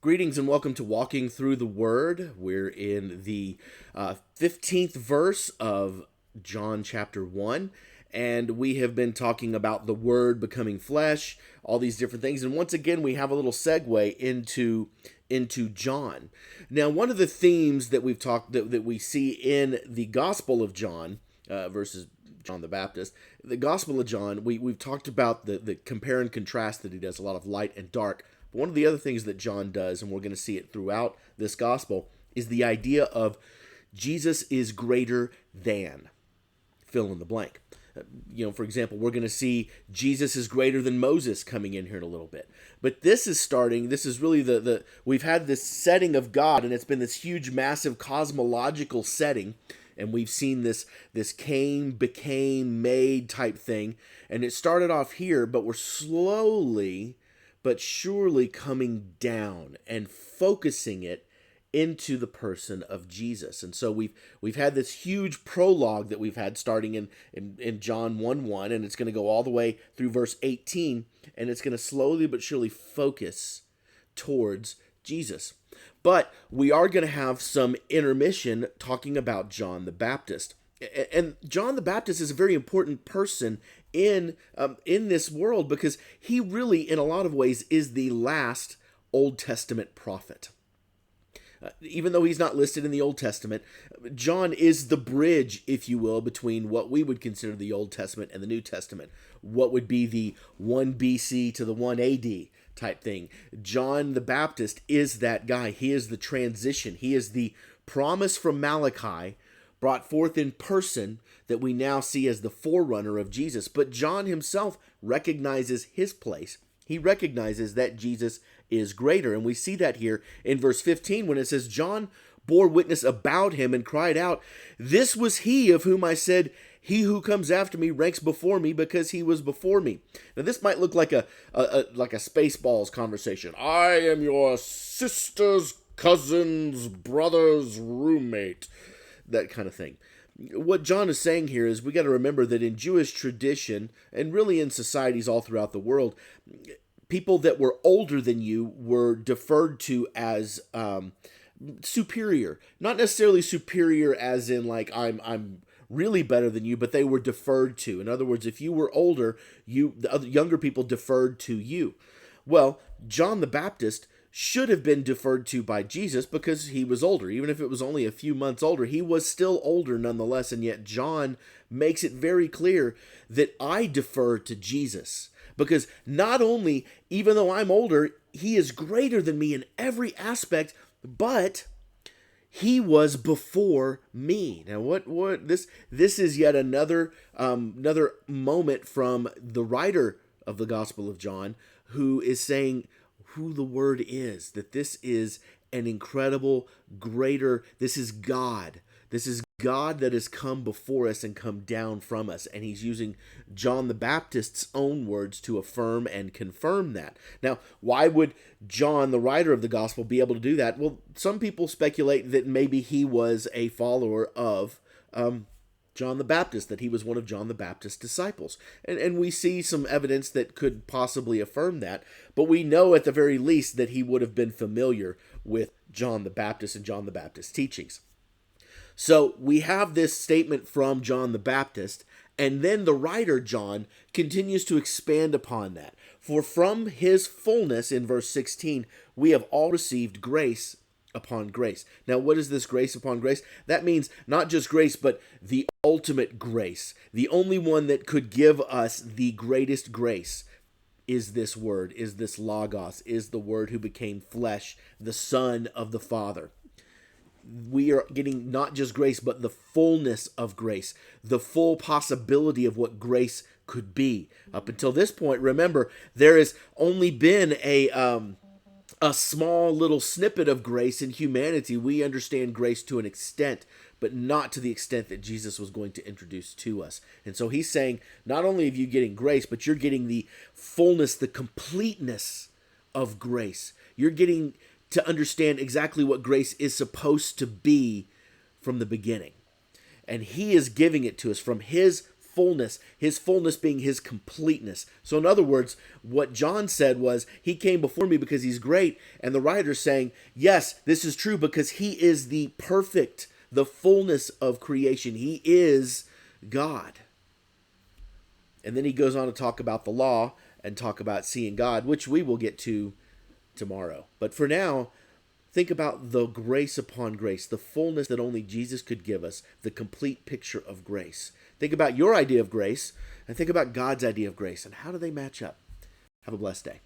Greetings and welcome to Walking Through the Word. We're in the 15th verse of John chapter 1, and we have been talking about the Word becoming flesh, all these different things. And once again, we have a little segue into John. Now, one of the themes that we've talked that we see in the Gospel of John versus John the Baptist, the Gospel of John, we've talked about the compare and contrast that he does, a lot of light and dark. But one of the other things that John does, and we're going to see it throughout this gospel, is the idea of Jesus is greater than, fill in the blank. For example, we're going to see Jesus is greater than Moses coming in here in a little bit. But this is really we've had this setting of God, and it's been this huge, massive cosmological setting. And we've seen this came, became, made type thing. And it started off here, but we're slowly but surely coming down and focusing it into the person of Jesus. And so we've had this huge prologue that we've had starting in John 1:1, and it's going to go all the way through verse 18, and it's going to slowly but surely focus towards Jesus. But we are going to have some intermission talking about John the Baptist. And John the Baptist is a very important person in this world because he really, in a lot of ways, is the last Old Testament prophet. Even though he's not listed in the Old Testament, John is the bridge, if you will, between what we would consider the Old Testament and the New Testament. What would be the 1 BC to the 1 AD type thing. John the Baptist is that guy. He is the transition. He is the promise from Malachi brought forth in person that we now see as the forerunner of Jesus. But John himself recognizes his place. He recognizes that Jesus is greater. And we see that here in verse 15 when it says, John bore witness about him and cried out, "This was he of whom I said, he who comes after me ranks before me because he was before me." Now this might look like a Spaceballs conversation. I am your sister's cousin's brother's roommate. That kind of thing. What John is saying here is we got to remember that in Jewish tradition, and really in societies all throughout the world, people that were older than you were deferred to as superior. Not necessarily superior as in like I'm really better than you, but they were deferred to. In other words, if you were older, the other younger people deferred to you. Well, John the Baptist should have been deferred to by Jesus because he was older. Even if it was only a few months older, he was still older nonetheless. And yet John makes it very clear that I defer to Jesus because not only, even though I'm older, he is greater than me in every aspect, but he was before me. Now, what this is yet another moment from the writer of the Gospel of John, who is saying who the Word is, that this is an incredible, greater, this is God. This is God that has come before us and come down from us. And he's using John the Baptist's own words to affirm and confirm that. Now, why would John, the writer of the gospel, be able to do that? Well, some people speculate that maybe he was a follower of John the Baptist, that he was one of John the Baptist's disciples. And we see some evidence that could possibly affirm that. But we know at the very least that he would have been familiar with John the Baptist and John the Baptist's teachings. So we have this statement from John the Baptist, and then the writer, John, continues to expand upon that. For from his fullness, in verse 16, we have all received grace upon grace. Now, what is this grace upon grace? That means not just grace, but the ultimate grace. The only one that could give us the greatest grace is this word, is this Logos, is the Word who became flesh, the Son of the Father. We are getting not just grace, but the fullness of grace, the full possibility of what grace could be. Up until this point, remember, there has only been a small little snippet of grace in humanity. We understand grace to an extent, but not to the extent that Jesus was going to introduce to us. And so he's saying, not only are you getting grace, but you're getting the fullness, the completeness of grace. You're getting to understand exactly what grace is supposed to be from the beginning. And he is giving it to us from his his fullness being his completeness. So in other words, what John said was, he came before me because he's great. And the writer's saying, yes, this is true because he is the perfect, the fullness of creation. He is God. And then he goes on to talk about the law and talk about seeing God, which we will get to tomorrow. But for now, think about the grace upon grace, the fullness that only Jesus could give us, the complete picture of grace. Think about your idea of grace and think about God's idea of grace, and how do they match up? Have a blessed day.